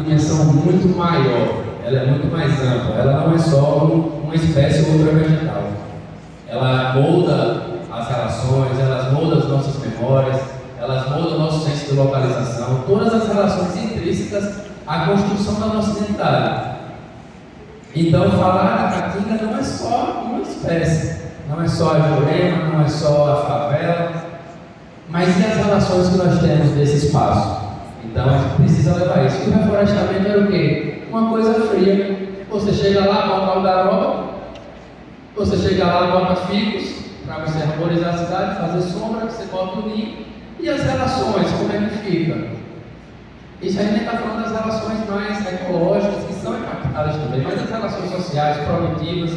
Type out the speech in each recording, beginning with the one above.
dimensão muito maior, ela é muito mais ampla, ela não é só uma espécie ou outra vegetal. Ela molda as relações, elas moldam as nossas memórias, elas moldam o nosso senso de localização, todas as relações intrínsecas à construção da nossa identidade. Então, falar da Caatinga não é só uma espécie, não é só a Jurema, não é só a favela, mas e as relações que nós temos desse espaço? Então, a gente precisa levar isso. E o reflorestamento era o quê? Uma coisa fria. Você chega lá, bota algaroba, você chega lá, bota ficus, para você arborizar a cidade, fazer sombra, você bota o ninho. E as relações, como é que fica? Isso aí nem está falando das relações mais ecológicas, que são impactadas também, mas as relações sociais, produtivas.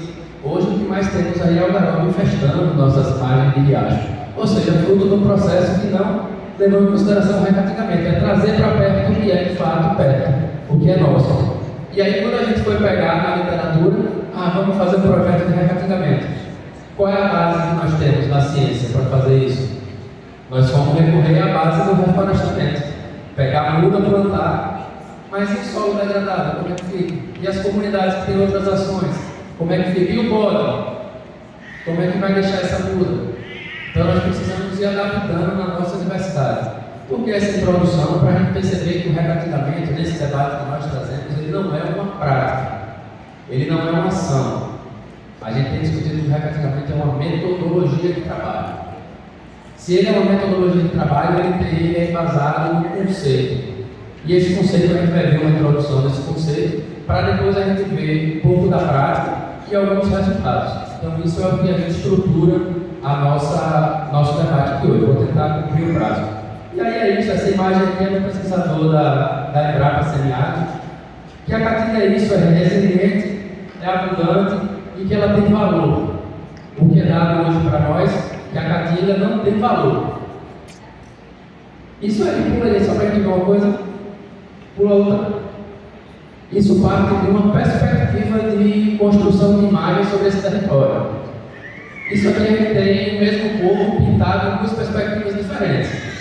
Hoje o que mais temos aí é o garoto infestando nossas margens de riacho. Ou seja, fruto de um processo que não levou em consideração o recateamento, é trazer para perto o que é de fato perto, o que é nosso. E aí quando a gente foi pegar na literatura, vamos fazer um projeto de recateamento. Qual é a base que nós temos na ciência para fazer isso? Nós vamos recorrer à base do reflorestamento. Pegar a muda, plantar, mas em solo degradado, como é que fica? E as comunidades que têm outras ações, como é que fica? E o bode? Como é que vai deixar essa muda? Então nós precisamos ir adaptando na nossa diversidade. Por que essa introdução? Para a gente perceber que o recateamento, nesse debate que nós trazemos, ele não é uma prática, ele não é uma ação. A gente tem discutido que o recateamento é uma metodologia de trabalho. Se ele é uma metodologia de trabalho, ele é embasado no conceito. E esse conceito a gente vai ver uma introdução desse conceito, para depois a gente ver um pouco da prática e alguns resultados. Então isso é o que a gente estrutura nosso debate aqui hoje. Eu vou tentar cumprir o prazo. E aí é isso, essa imagem aqui é do pesquisador da Embrapa Semiárido, que a Caatinga é isso, é resiliente, é abundante e que ela tem valor. O que é dado hoje para nós, que a Caatinga não tem valor. Isso aí, pula aí, só para entender uma coisa, pula outra. Isso parte de uma perspectiva de construção de imagem sobre esse território. Isso aqui a gente tem o mesmo povo pintado em duas perspectivas diferentes.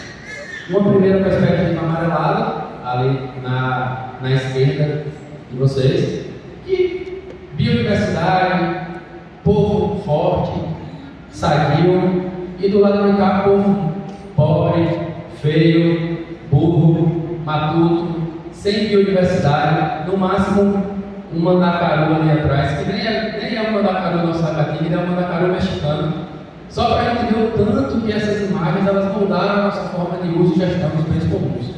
Uma primeira perspectiva amarelada, ali na esquerda de vocês, que biodiversidade, povo forte, sadio, e do lado de cá, povo pobre, feio, burro, matuto, sem biodiversidade, no máximo um mandacaru ali atrás, que nem é um mandacaru nosso da Caatinga, é um mandacaru mexicano, só para a gente ver o tanto que essas imagens elas moldaram a nossa forma de uso e gestão dos bens comuns.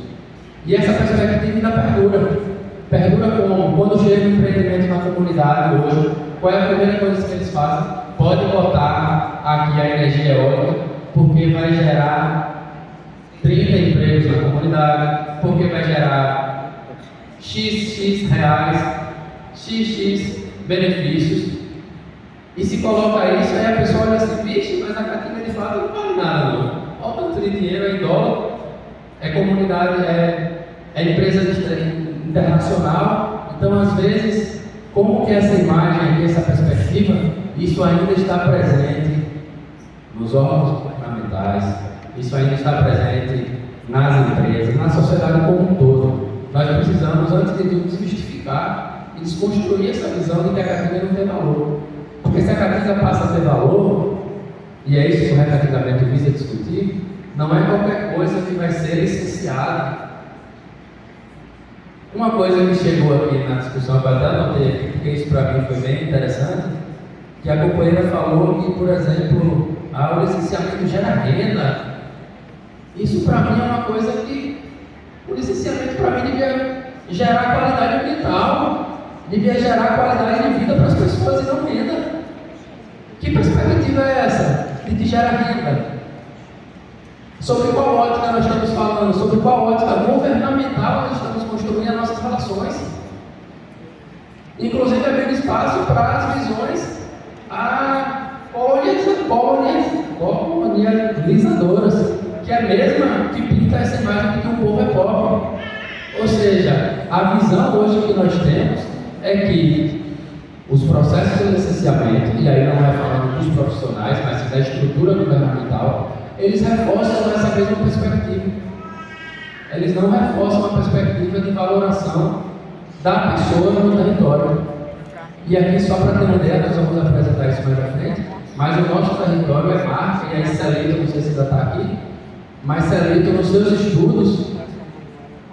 E essa perspectiva ainda perdura. Perdura como? Quando chega o empreendimento na comunidade hoje, qual é a primeira coisa que eles fazem? Pode botar aqui a energia eólica, porque vai gerar 30 empregos na comunidade, porque vai gerar XX reais, XX benefícios. E se coloca isso, aí a pessoa olha assim, vixe, mas a Caatinga de fato não vale nada não. Olha o tanto de dinheiro, é em dólar, é comunidade, é empresa internacional. Então, às vezes, como que essa imagem, essa perspectiva, isso ainda está presente nos órgãos governamentais, isso ainda está presente nas empresas, na sociedade como um todo. Nós precisamos, antes de tudo, desmistificar e desconstruir essa visão de que a Caatinga não tem valor. Porque se a Caatinga passa a ter valor, e é isso que o recateamento visa discutir, não é qualquer coisa que vai ser licenciada. Uma coisa que chegou aqui na discussão, que eu até anotei aqui, porque isso para mim foi bem interessante, que a companheira falou que, por exemplo, o licenciamento gera renda. Isso para mim é uma coisa que o licenciamento para mim devia gerar qualidade ambiental, devia gerar qualidade de vida para as pessoas e não renda. Que perspectiva é essa de que gera renda? Sobre qual ótica nós estamos falando? Sobre qual ótica governamental nós estamos construindo as nossas relações? Inclusive abrindo espaço para as visões colonializadoras, que é a mesma que pinta essa imagem de que o povo é pobre. Ou seja, a visão hoje que nós temos é que os processos de licenciamento, e aí não é falando dos profissionais, mas sim da estrutura governamental, eles reforçam essa mesma perspectiva. Eles não reforçam a perspectiva de valoração da pessoa no território. E aqui, só para ter uma ideia, nós vamos apresentar isso mais à frente, mas o nosso território é marca, e aí Celito, não sei se ainda está aqui, mas Celito, nos seus estudos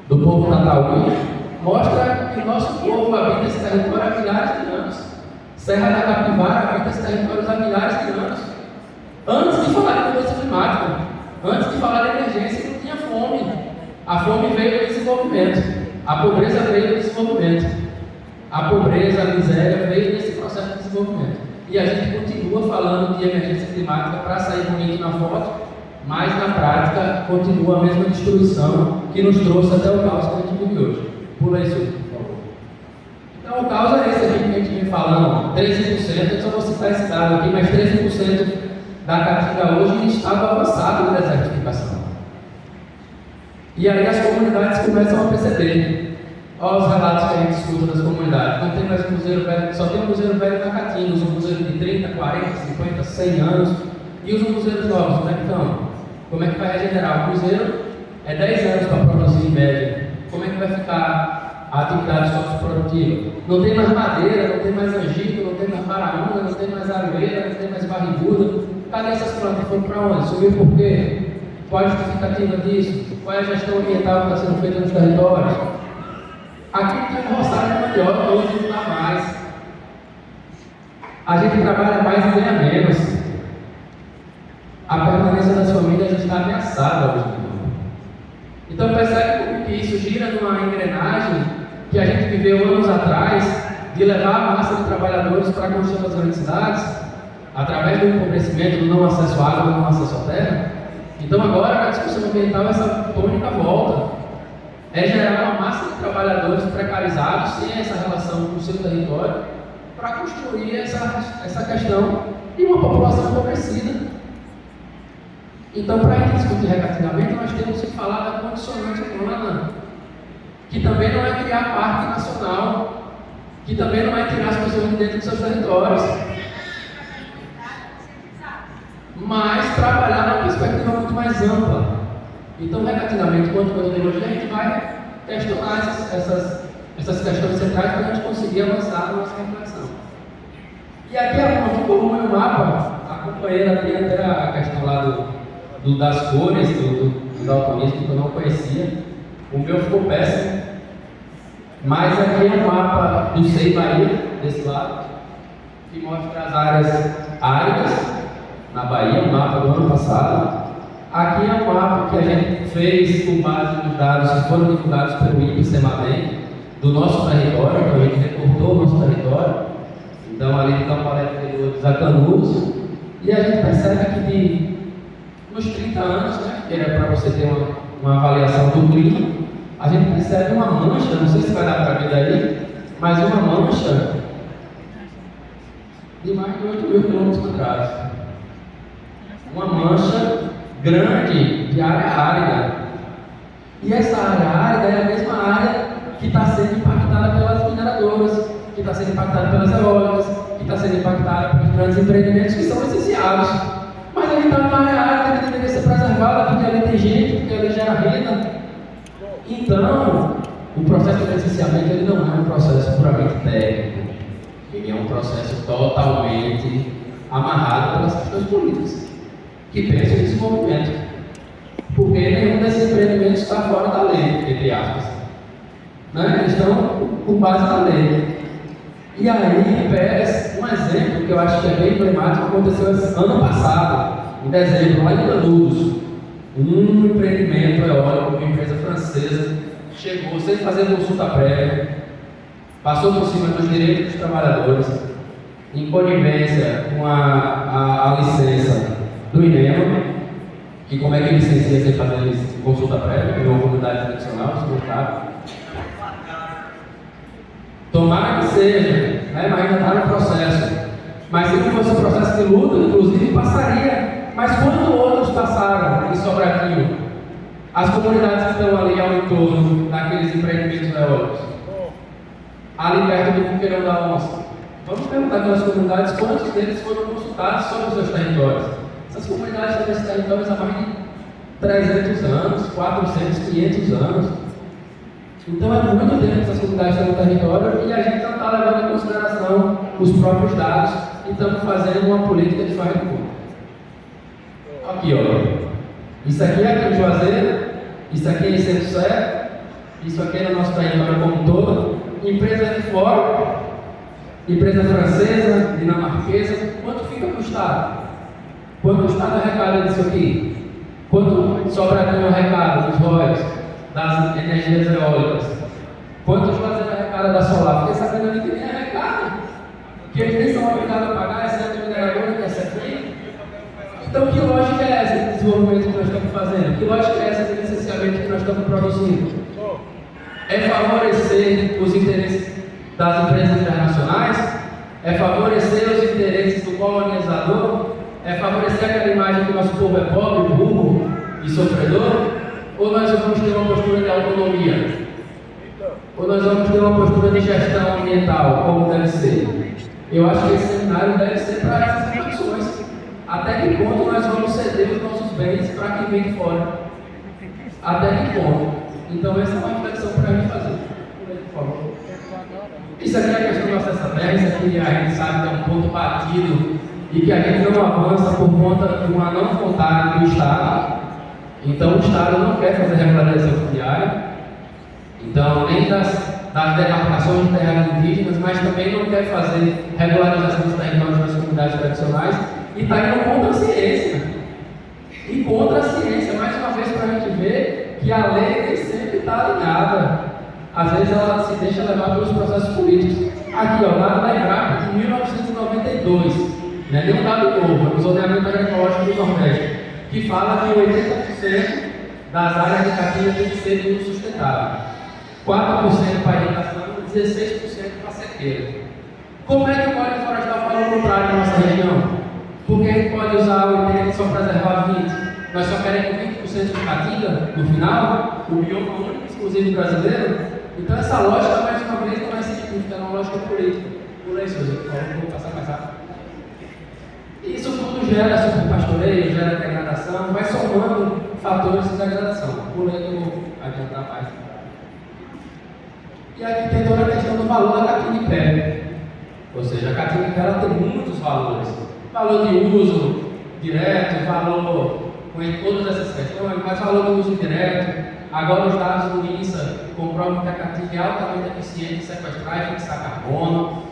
do povo Natauí, mostra que o nosso povo habita esse território há milhares de anos. Serra da Capivara habita esse território há milhares de anos. Antes de falar de mudança climática, antes de falar de emergência, não tinha fome. A fome veio do desenvolvimento, a pobreza veio do desenvolvimento. A pobreza, a miséria veio desse processo de desenvolvimento. E a gente continua falando de emergência climática para sair bonito na foto, mas na prática continua a mesma destruição que nos trouxe até o caos que a gente vive hoje. Pula isso, por favor. Então o caos é esse, a gente vem falando, 13%, eu só vou citar esse dado aqui, mas 13% da Caatinga hoje em estado avançado de desertificação. E aí as comunidades começam a perceber. Olha os relatos que a gente escuta das comunidades. Não tem mais um museu velho, só tem um museu velho na Caatinga, um museu de 30, 40, 50, 100 anos. E os museios novos, como é que estão? Como é que vai regenerar? O museu é 10 anos para produzir em média. Como é que vai ficar a atividade socioprodutiva? Não tem mais madeira, não tem mais angico, não tem mais paraúna, não tem mais aroeira, não tem mais barriguda. Cadê essas plantas? Foram para onde? Subiu por quê? Qual a justificativa disso? Qual é a gestão ambiental que está sendo feita nos territórios? Aqui tem um roçado de mandioca, hoje não dá mais. A gente trabalha mais e ganha menos. A permanência das famílias está ameaçada hoje. Então percebe que isso gira numa engrenagem que a gente viveu anos atrás, de levar a massa de trabalhadores para a construção das grandes cidades, através do empobrecimento, do não acesso à água, do não acesso à terra. Então agora, na discussão ambiental, essa tônica volta. É gerar uma massa de trabalhadores precarizados, sem essa relação com o seu território, para construir essa questão de uma população empobrecida. Então, para a gente discutir recatinamento, nós temos que falar da condicionante humana, que também não é criar parque nacional, que também não é tirar as pessoas de dentro dos seus territórios, mas trabalhar numa perspectiva muito mais ampla. Então, recatinamento quanto metodologia, a gente vai questionar essas questões centrais para a gente conseguir avançar na nossa reflexão. E aqui ficou no meu mapa, a companheira tem até a questão lá das cores, do daltonismo, que eu não conhecia. O meu ficou péssimo, mas aqui é um mapa do SEI Bahia, desse lado, que mostra as áreas áridas na Bahia, um mapa do ano passado. Aqui é um mapa que a gente fez com base nos dados que foram divulgados pelo IPCEMADEM, do nosso território, então a gente recortou o nosso território, então ali de Campo Alegre a Canudos, e a gente percebe que nos 30 anos, né, que era para você ter uma avaliação do clima, a gente percebe uma mancha, não sei se vai dar para ver daí, mas uma mancha de mais de 8.000 km². Uma mancha grande de área árida. E essa área árida é a mesma área que está sendo impactada pelas mineradoras, que está sendo impactada pelas eólicas, que está sendo impactada pelos grandes empreendimentos que são essenciais. Mas a gente está numa área árida que deveria ser preservada, porque ali tem gente, porque ali gera renda. Então, o processo de licenciamento ele não é um processo puramente técnico, ele é um processo totalmente amarrado pelas questões políticas, que pensam em desenvolvimento, porque nenhum desses empreendimentos está fora da lei, entre aspas, né? Eles estão com base na lei. E aí, Pérez, um exemplo que eu acho que é bem emblemático, aconteceu ano passado, em dezembro, lá em Canudos. Um empreendimento eólico, uma empresa francesa, chegou sem fazer consulta prévia, passou por cima dos direitos dos trabalhadores, em conivência com a licença do INEMA, que como é que licencia sem fazer consulta prévia, que é uma comunidade tradicional, se não sabe. Tomara que seja, né? Mas ainda está no processo. Mas se não fosse um processo de luta, inclusive passaria. Mas quando outros passaram em Sobradinho, as comunidades que estão ali ao entorno daqueles empreendimentos eólicos, ali perto do Coqueirão da Onça, vamos perguntar para as comunidades quantos deles foram consultados sobre os seus territórios. Essas comunidades têm esses territórios há mais de 300 anos, 400, 500 anos. Então é muito tempo que essas comunidades estão no território e a gente não está levando em consideração os próprios dados e estamos fazendo uma política de faz de conta. Aqui, ó. Isso aqui é aqui em Juazeiro, isso aqui é em Centro-Sé, isso aqui é no nosso território como um todo. Empresas de fora, empresa francesa, dinamarquesa, quanto fica para o Estado? Quanto o Estado arrecada disso aqui? Quanto Sobradinho arrecada dos royalties, das energias eólicas? Quanto o Juazeiro arrecada da solar? Fiquei sabendo ali que nem arrecada, que eles nem são obrigados a pagar, exceto a mineradora que é CFI. Então, que lógica é essa de desenvolvimento que nós estamos fazendo? Que lógica é essa de licenciamento que nós estamos produzindo? É favorecer os interesses das empresas internacionais? É favorecer os interesses do colonizador? É favorecer aquela imagem que o nosso povo é pobre, burro e sofredor? Ou nós vamos ter uma postura de autonomia? Ou nós vamos ter uma postura de gestão ambiental, como deve ser? Eu acho que esse seminário deve ser para essas reflexões. Até que ponto nós vamos ceder os nossos bens para quem vem de fora? Até que ponto? Então essa é uma reflexão para a gente fazer. Por favor. Isso aqui é a questão do acesso à terra, isso aqui a gente sabe que é um ponto batido e que a gente não avança por conta de uma não vontade do Estado. Então o Estado não quer fazer regularização fundiária, então nem das demarcações de terras indígenas, mas também não quer fazer regularização dos territórios das comunidades tradicionais e está indo contra a ciência. E contra a ciência, mais uma vez, para a gente ver que a lei nem sempre está alinhada. Às vezes ela se deixa levar pelos processos políticos. Aqui, ó, dado da IBRAP de 1992, não é nenhum dado novo, é o zoneamento agroecológico do Nordeste, que fala que 80% das áreas de caatinga tem que ser de uso sustentável, 4% para irrigação e 16% para sequeira. Como é que o Código Florestal fala o contrário na nossa região? Porque a gente pode usar 80% só preservar 20%. Nós só queremos 20% de caatinga no final, o bioma único exclusivo brasileiro. Então essa lógica, mais uma vez, não é científica, é uma lógica política. Pula aí, Suzy, por favor, vou passar mais rápido. Isso tudo gera superpastoreio, gera degradação, vai somando fatores de degradação. Pula aí que eu vou adiantar mais. E aqui tem toda a questão do valor da caatinga em pé. Ou seja, a caatinga em pé ela tem muitos valores. Valor de uso direto, valor com todas essas questões, mas valor de uso direto. Agora os dados do INSA comprovam que a caatinga é altamente eficiente em sequestrar e fixar carbono.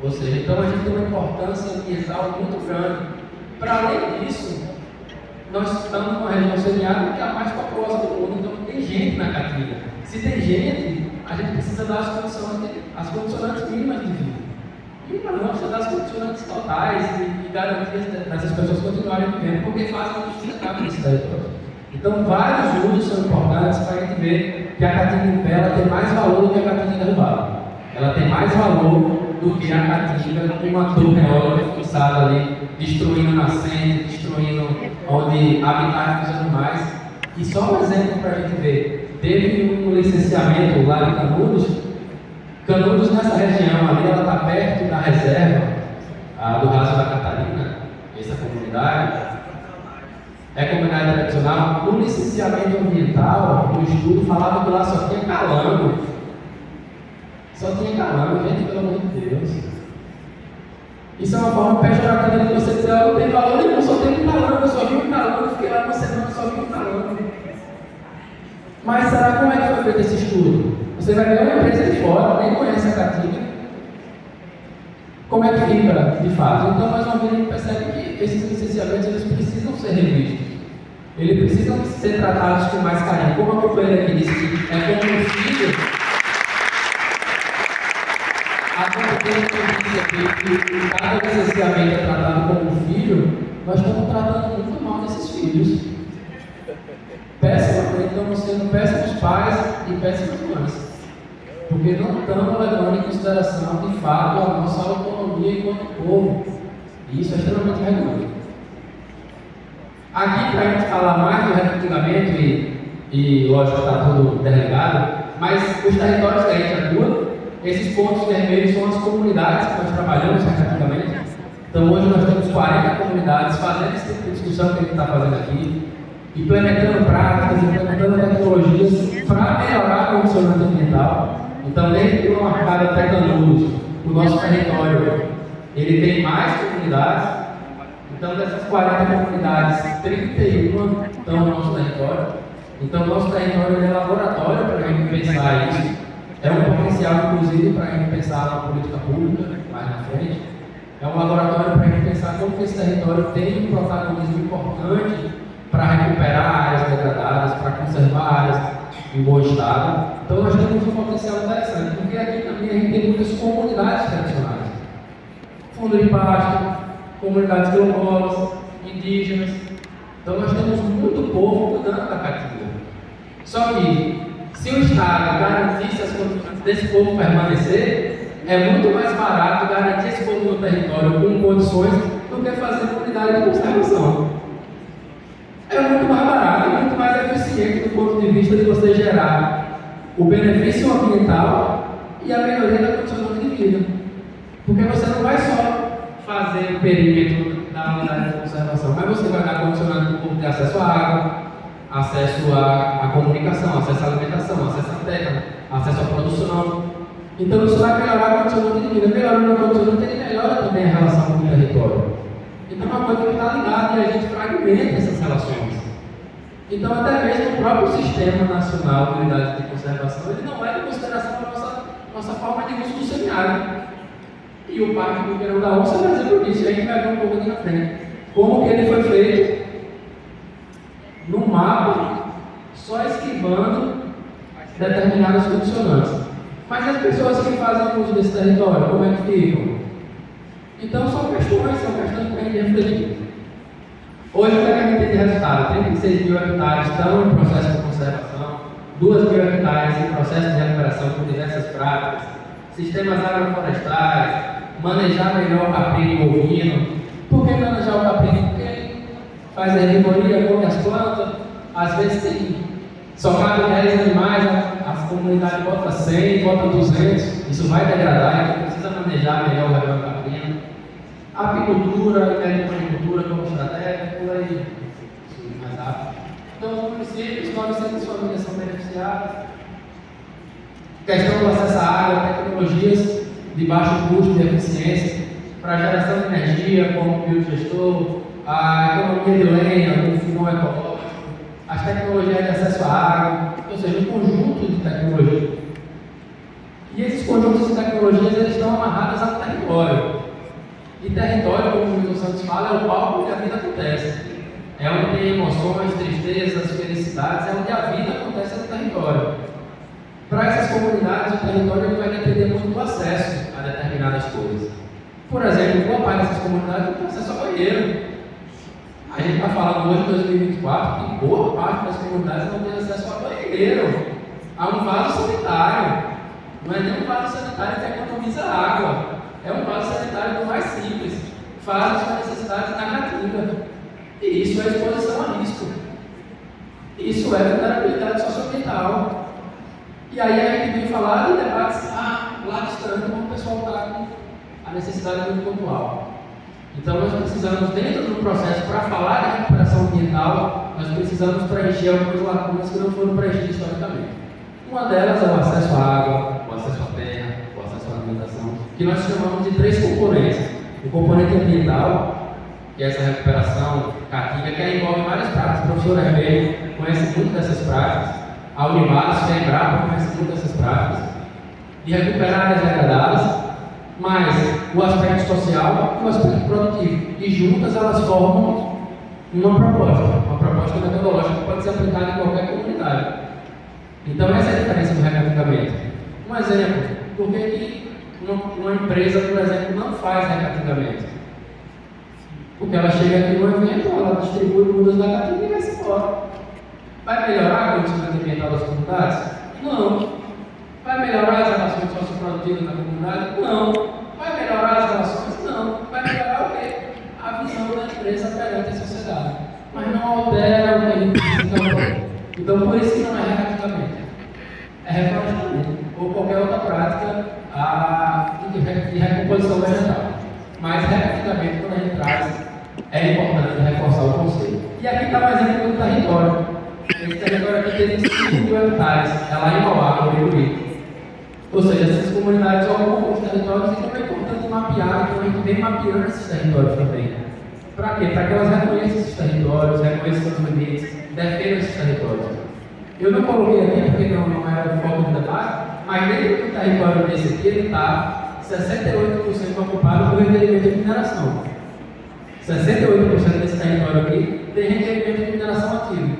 Ou seja, então a gente tem uma importância ambiental muito grande. Para além disso, nós estamos numa região semiárida que é a mais populosa do mundo, então tem gente na caatinga. Se tem gente, a gente precisa dar as condicionantes mínimas de vida. E para nós precisa dar as condicionantes totais e garantias dessas pessoas continuarem vivendo, porque fazem o sustentável desse território. Então, vários usos são importantes para a gente ver que a caatinga em pé ela tem mais valor do que a caatinga derrubada. Ela tem mais valor do que a caatinga com uma torre eólica fixada ali, destruindo nascente, destruindo onde habitat dos animais. E só um exemplo para a gente ver, teve um licenciamento lá em Canudos nessa região ali, ela está perto da reserva do Raso da Catarina, essa comunidade, é comunidade tradicional. No licenciamento ambiental, no estudo, falava que lá só tinha calango. Só tinha calango, gente, pelo amor de Deus. Isso é uma forma pejorativa de você dizer, não tem valor nenhum, só tem um calango, eu só vi um calango, fiquei lá uma semana, só vi um calango. Mas será como é que foi feito esse estudo? Você vai ver uma empresa de fora, nem conhece a caatinga. Como é que fica de fato? Então, mais uma vez, a gente percebe que esses licenciamentos eles precisam ser revistos. Eles precisam ser tratados com mais carinho. Como a companheira aqui disse que é como um filho, há tanto tempo que a gente que cada licenciamento é tratado como um filho, nós estamos tratando muito mal desses filhos. Péssimos, estamos sendo péssimos pais e péssimas mães. Porque não estamos levando em consideração, de fato, a nossa autonomia enquanto povo. E isso é extremamente relevante. Aqui, para a gente falar mais do recatingamento, e lógico está tudo derregado, mas os territórios que a gente atua, esses pontos vermelhos são as comunidades que nós trabalhamos recatingamento. Então, hoje nós temos 40 comunidades fazendo esse tipo de discussão que a gente está fazendo aqui. implementando práticas, implementando tecnologias para melhorar o condicionamento ambiental. Então, dentro de uma marcada Tecnoluz, o nosso território ele tem mais comunidades. Então, dessas 40 comunidades, 31 estão no nosso território. Então, o nosso território é laboratório para a gente pensar isso. É um potencial, inclusive, para a gente pensar na política pública mais na frente. É um laboratório para a gente pensar como que esse território tem um protagonismo importante para recuperar áreas degradadas, para conservar áreas em bom estado. Então, nós temos um potencial interessante, porque aqui também a gente tem muitas comunidades tradicionais. Fundo de pasto, comunidades quilombolas, indígenas. Então, nós temos muito povo cuidando da caatinga. Só que, se o Estado garantisse as condições desse povo permanecer, é muito mais barato garantir esse povo no território com condições do que fazer comunidade de conservação. É muito mais barato e muito mais eficiente do ponto de vista de você gerar o benefício ambiental e a melhoria da condição de vida. Porque você não vai só fazer o perímetro da unidade de conservação, mas você vai dar condicionamento para o povo ter acesso à água, acesso à comunicação, acesso à alimentação, acesso à terra, acesso à produção. Então isso vai melhorar a condição de vida. Melhorando a condição de vida, melhora também a relação com o território. Então é uma coisa que está ligada e a gente fragmenta essas relações. Então até mesmo o próprio Sistema Nacional de Unidades de Conservação, ele não leva em consideração a nossa forma de uso do semiárido. E o Parque do Ribeirão da Onça é um exemplo disso, e a gente vai ver um pouco aqui na frente. Como que ele foi feito no mapa, só esquivando determinadas condicionantes. Mas as pessoas que fazem uso desse território, como é que ficam? Então são questões que a gente refletir. Hoje o que a gente tem de resultado? 36 mil hectares estão em processo de conservação, 2 mil hectares em processo de recuperação por diversas práticas, sistemas agroflorestais, manejar melhor o caprino bovino. Por que manejar o caprino? Porque faz a herbivoria, come as plantas, às vezes tem, só cabe 10 animais, as comunidades botam 100, botam 200, isso vai degradar, então precisa manejar melhor o rebanho caprino. Apicultura, agricultura como estratégia, por aí, mais rápido. Então, os municípios, 900 famílias são beneficiadas. Questão do acesso à água, tecnologias de baixo custo e eficiência, para geração de energia, como o biodigestor, a economia de lenha, o fogão ecológico, as tecnologias de acesso à água, ou seja, um conjunto de tecnologias. E esses conjuntos de tecnologias eles estão amarrados ao território. E território, como o Milton Santos fala, é o palco onde a vida acontece. É onde tem emoções, tristezas, felicidades, é onde a vida acontece no território. Para essas comunidades, o território vai depender muito do acesso a determinadas coisas. Por exemplo, boa parte dessas comunidades não tem acesso a banheiro. A gente está falando hoje, em 2024, que boa parte das comunidades não tem acesso a banheiro, a um vaso sanitário. Não é nem um vaso sanitário que economiza água, é um vaso sanitário do mais simples, faz as suas necessidades na caatinga. E isso é exposição a risco. Isso é vulnerabilidade socioambiental. E aí a gente vem falar de debates lá distante, como o pessoal está com a necessidade muito pontual. Então nós precisamos, dentro do processo, para falar de recuperação ambiental, nós precisamos preencher algumas lacunas que não foram preenchidas historicamente. Uma delas é o acesso à água, o acesso à terra, o acesso à alimentação, que nós chamamos de 3 componentes. O componente ambiental, que é essa recuperação caatinga, que envolve várias práticas. O professor Hermeio conhece muito dessas práticas, a Univaras, que é a Embrapa, conhece muito dessas práticas, de recuperar áreas degradadas, mas o aspecto social e o aspecto produtivo. E juntas elas formam uma proposta metodológica que pode ser aplicada em qualquer comunidade. Então essa é a diferença do recatingamento. Um exemplo, por que uma empresa, por exemplo, não faz recatingamento? Porque ela chega aqui no evento, ela distribui mudas da caatinga e vai se embora. Vai melhorar a condição ambiental das comunidades? Não. Vai melhorar as relações socioprodutivas na comunidade? Não. Vai melhorar as relações? Não. Vai melhorar o quê? A visão da empresa perante a sociedade. Mas não altera o que a gente precisa. Então, por isso que não é recatingamento. É reflorestamento. Ou qualquer outra prática de recomposição vegetal. Mas recatingamento, quando a gente traz, é importante reforçar o conceito. E aqui está mais exemplo do território. Esse território aqui tem 5.000 hectares, é lá em Mauá, no Rio Bonito. Ou seja, essas comunidades ocupam os territórios, então é importante mapear, então a gente vem mapeando esses territórios também. Para quê? Para que elas reconheçam esses territórios, reconheçam os limites, defendam esses territórios. Eu não coloquei aqui porque não era o foco do debate, mas dentro do território desse aqui ele está 68% ocupado por requerimento de mineração. 68% desse território aqui tem requerimento de mineração ativo.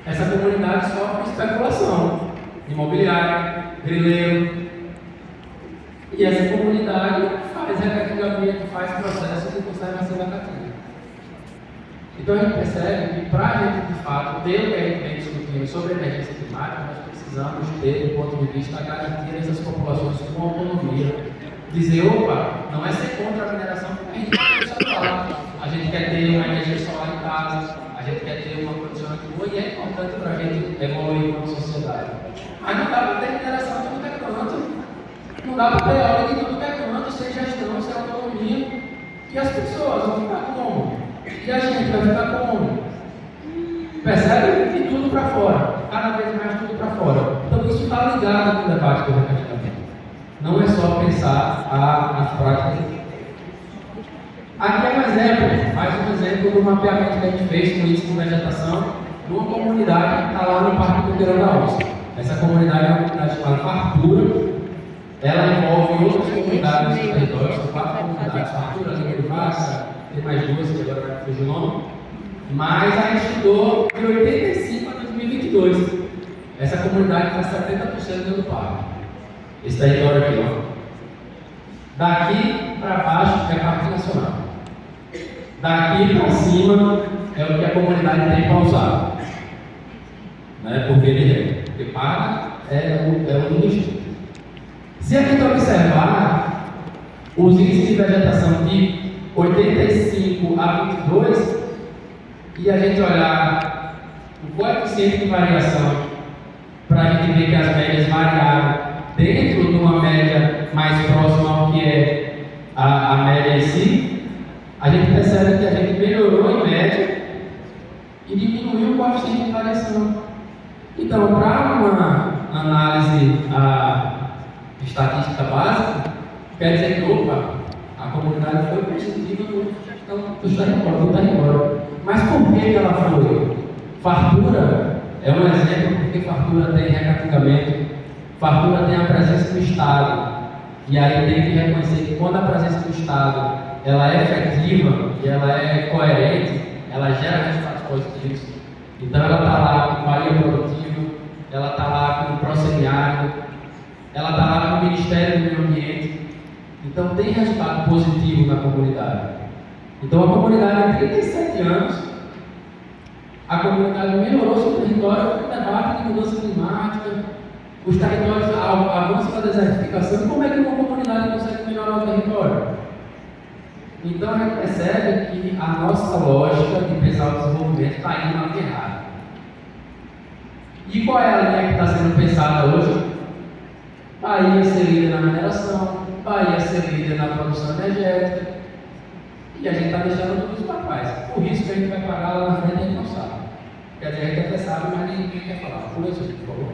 Essa comunidade sofre especulação imobiliária, grileiro. E essa comunidade faz recativamento, faz processo de conservação da caatinga. Então a gente percebe que para a gente, de fato, ter o que a gente vem discutindo sobre emergência climática, nós precisamos ter, do ponto de vista, a garantia dessas populações com autonomia. Dizer, opa, não é ser contra a mineração, porque a gente quer falar. A gente quer ter uma energia solar em casa, a gente quer ter uma condicionante boa e é importante para a gente evoluir como sociedade. Mas não dá para ter mineração de tudo é canto. Não dá para ter aula de tudo que é canto, sem gestão, sem autonomia. E as pessoas vão ficar como? E a gente vai ficar como? Percebe? De tudo para fora. Cada vez mais tudo para fora. Então isso está ligado com o debate do recativamento. Não é só pensar as práticas. Aqui é mais um exemplo do mapeamento que a gente fez com índice de vegetação numa comunidade que está lá no Parque Coqueirão da Onça. Essa comunidade é uma comunidade chamada Fartura. Ela envolve outras comunidades no território, são 4 comunidades, Fartura, Língua de Vaca, tem mais 2 que agora vai fugir o nome. Mas a gente estudou de 85 a 2022. Essa comunidade está 70% dentro do parque. Esse território aqui, ó. Daqui para baixo é Parque Nacional. Daqui para cima é o que a comunidade tem para usar. Né? Porque ele porque paga é o lixo. Se a gente observar os índices de vegetação de 85 a 22 e a gente olhar o coeficiente de variação para a gente ver que as médias variaram dentro de uma média mais próxima ao que é a média em si, a gente percebe que a gente melhorou em média e diminuiu o coeficiente de variação. Então, para uma análise estatística básica, quer dizer que, opa, a comunidade foi positiva do território. Mas por que ela foi? Fartura é um exemplo porque Fartura tem recativamento, Fartura tem a presença do Estado. E aí tem que reconhecer que quando a presença do Estado ela é efetiva e ela é coerente, ela gera resultados positivos. Então ela está lá com o Bahia Produtivo, ela está lá com o Prosemiário, ela está lá com o Ministério do Meio Ambiente. Então tem resultado positivo na comunidade. Então a comunidade em 37 anos, a comunidade melhorou seu território com o debate de mudança climática, os territórios, avanço da desertificação. Como é que uma comunidade consegue melhorar o território? Então a gente percebe que a nossa lógica de pensar o desenvolvimento está indo na linha errada. E qual é a linha que está sendo pensada hoje? Bahia ser líder na mineração, Bahia ser líder na produção energética, e a gente está deixando tudo isso para trás. O risco que a gente vai pagar lá na frente a gente não sabe. Quer dizer, a gente até sabe, mas ninguém quer falar. Por isso, por favor.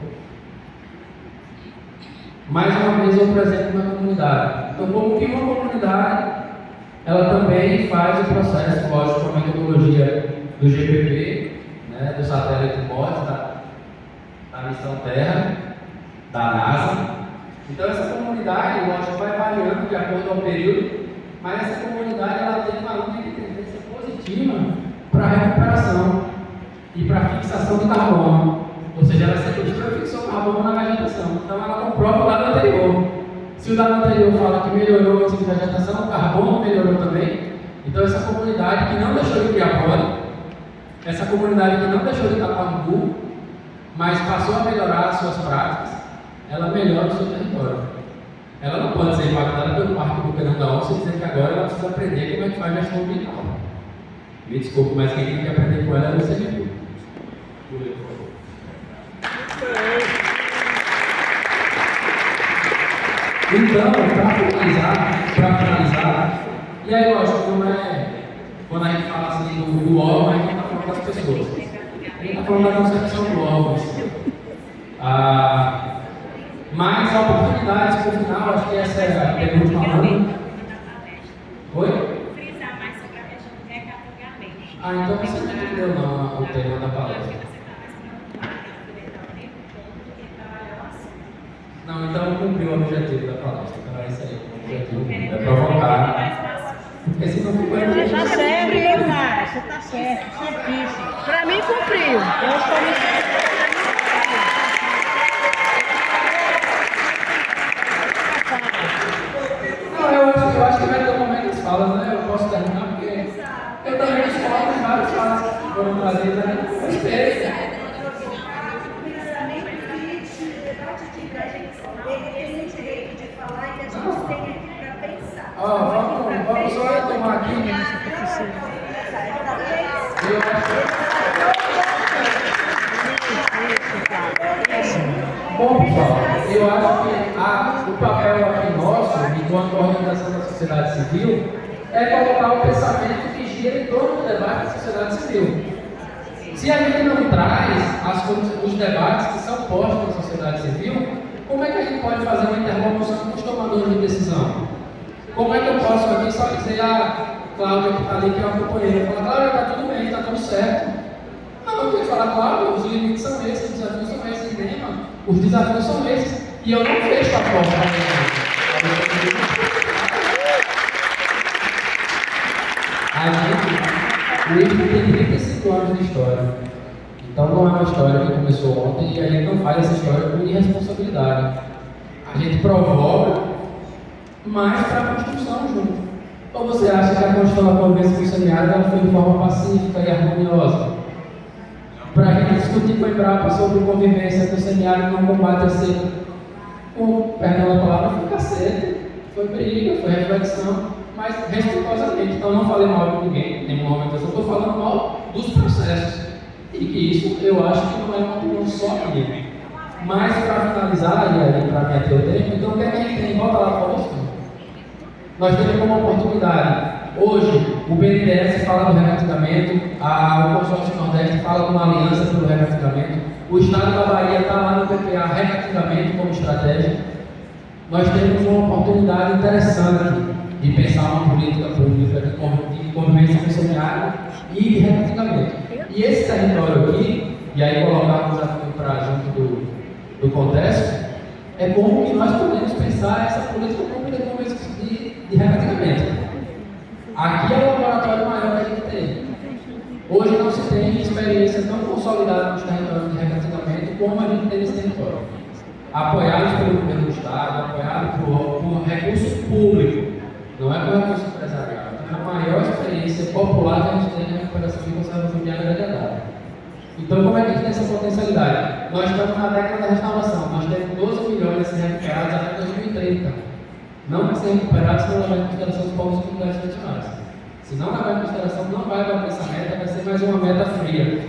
Mais uma vez eu apresento na comunidade. Então, como que uma comunidade, ela também faz o processo, lógico, com a metodologia do GPP, né, do satélite MODES, da missão Terra, da NASA. Então essa comunidade, lógico, vai variando de acordo com o período, mas essa comunidade ela tem uma linha de tendência positiva para a recuperação e para a fixação de carbono. Ou seja, ela sequestrou e fixou carbono na vegetação. Então ela comprova o dado anterior. Se o dado anterior fala que melhorou o índice de vegetação, o carbono melhorou também. Então essa comunidade que não deixou de criar pole, essa comunidade que não deixou de tapar umbu, mas passou a melhorar as suas práticas, ela melhora o seu território. Ela não pode ser impactada pelo Parque Coqueirão da Onça e dizer que agora ela precisa aprender como é que faz gestão ambiental. Me desculpe, mas quem tem que aprender com ela é o CGP. Então, para finalizar, e aí lógico, não é quando a gente fala assim do óleo, a gente está falando das pessoas. A gente está falando da concepção do órgão. Mas oportunidades, por final, acho que essa é a penúltima ano. Oi? Frisar mais sobre a questão do recategoramento. Então você não entendeu não o tema da palestra. Não, então cumpriu o objetivo da palestra. Então é isso aí, o objetivo é provocar. Porque se não for Você está certo, Mar, você está certo, certíssimo. Para mim cumpriu. Eu estou me... Não, eu acho que vai ter um momento das falas, né? Eu posso terminar porque eu também discordo de várias falas que foram trazidas, né? Eu espero. Vamos só retomar aqui. Bom, pessoal, eu acho que o papel aqui nosso, enquanto organização da sociedade civil, é colocar o pensamento que gira em torno do debate da sociedade civil. Se a gente não traz os debates que são postos na sociedade civil, como é que a gente pode fazer uma interlocução com os tomadores de decisão? Como é que eu posso aqui só dizer a Cláudia que está ali, que é uma companheira, falar, Cláudia, está tudo bem, está tudo certo. Não, eu tenho que falar, Cláudia, os limites são esses, os desafios são esses, os desafios são esses, e eu não fecho a porta para a gente tem 35 anos de história. Então não é uma história que começou ontem e a gente não faz essa história com irresponsabilidade. A gente provoca, mas para a construção junto. Ou você acha que a construção da convivência com o semiárido foi de forma pacífica e harmoniosa? Para a gente discutir com a Embrapa sobre convivência com o semiárido não combate a seca, perdão a palavra, foi cacete, foi briga, foi reflexão, mas respeitosamente. Então não falei mal de ninguém, em nenhum momento eu estou falando mal dos processos. E que isso eu acho que não é uma opinião só minha. Mas para finalizar, e aí para meter o tempo, então o que é que a gente tem? Volta lá para o nós temos como oportunidade. Hoje, o BNDES fala do recateamento, o Consórcio Nordeste fala de uma aliança pelo recateamento, o Estado da Bahia está lá no PPA, recateamento como estratégia. Nós temos uma oportunidade interessante de pensar uma política pública de convivência com o semiárido e de recateamento. E esse território aqui, e aí colocar o desafio para junto do contexto, é como que nós podemos pensar essa política pública de convivência de recateamento. Aqui é o laboratório maior que a gente tem. Hoje não se tem experiência tão consolidada nos territórios de recateamento como a gente tem nesse território. Apoiados pelo governo do Estado, apoiados por recurso público, não é por recurso empresarial. É a maior experiência popular que a gente tem na recuperação de conservação de área degradada. Então, como é que a gente tem essa potencialidade? Nós estamos na década da restauração, nós temos 12 milhões a ser recuperados até 2030. Não vai ser recuperado se não levar em consideração os povos e comunidades tradicionais. Se não levar em consideração, não vai bater essa meta, vai ser mais uma meta fria.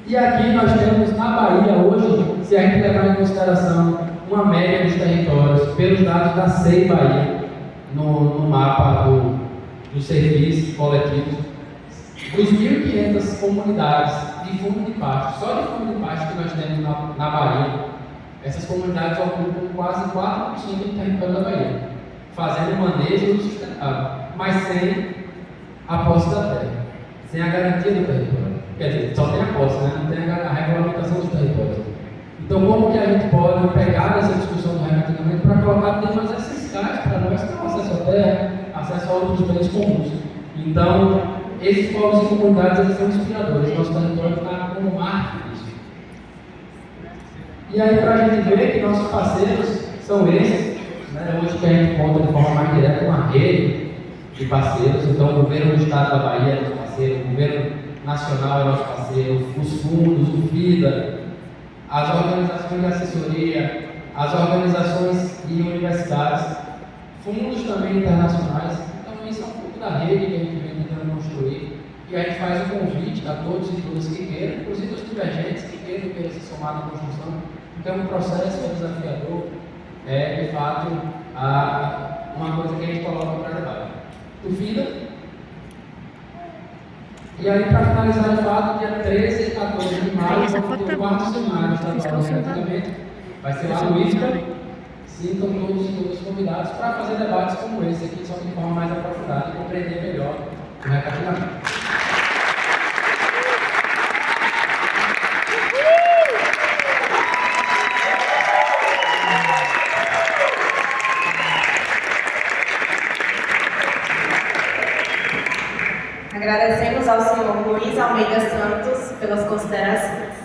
E aqui nós temos na Bahia hoje, se a gente levar em consideração uma média dos territórios, pelos dados da SEI Bahia, no mapa dos serviços coletivos, dos 1.500 comunidades de fundo de pasto, só de fundo de pasto que nós temos na Bahia, essas comunidades ocupam quase 4% do território da Bahia, fazendo manejo sustentável, mas sem a posse da terra, sem a garantia do território. Quer dizer, só tem a posse, né? Não tem a regulamentação dos territórios. Então, como que a gente pode pegar essa discussão do recateamento para colocar temas essenciais para nós, que é o acesso à terra, acesso a outros bens comuns? Então, esses povos e comunidades, eles são inspiradores. Nosso território está como marco disso. E aí, para a gente ver que nossos parceiros são esses, né? Hoje que a gente conta de forma mais direta uma rede de parceiros. Então, o governo do Estado da Bahia é nosso parceiro, o governo nacional é nosso parceiro, os fundos, o FIDA, as organizações de assessoria, as organizações e universidades, fundos também internacionais. Então, isso é um pouco da rede que a gente vem tentando construir. E a gente faz um convite a todos e todas que queiram, inclusive os divergentes que queiram se somar na construção. Então, o processo é desafiador, é de fato uma coisa que a gente coloca para debate. O FIDA E aí, para finalizar de fato, dia 13 e 14 de maio, Essa foto tá o quarto seminário estadual de recrutamento vai ser lá no IFCA. Sintam todos convidados para fazer debates como esse aqui, só de forma mais aprofundada e compreender melhor o recapitulamento. Agradecemos ao senhor Luiz Almeida Santos pelas considerações.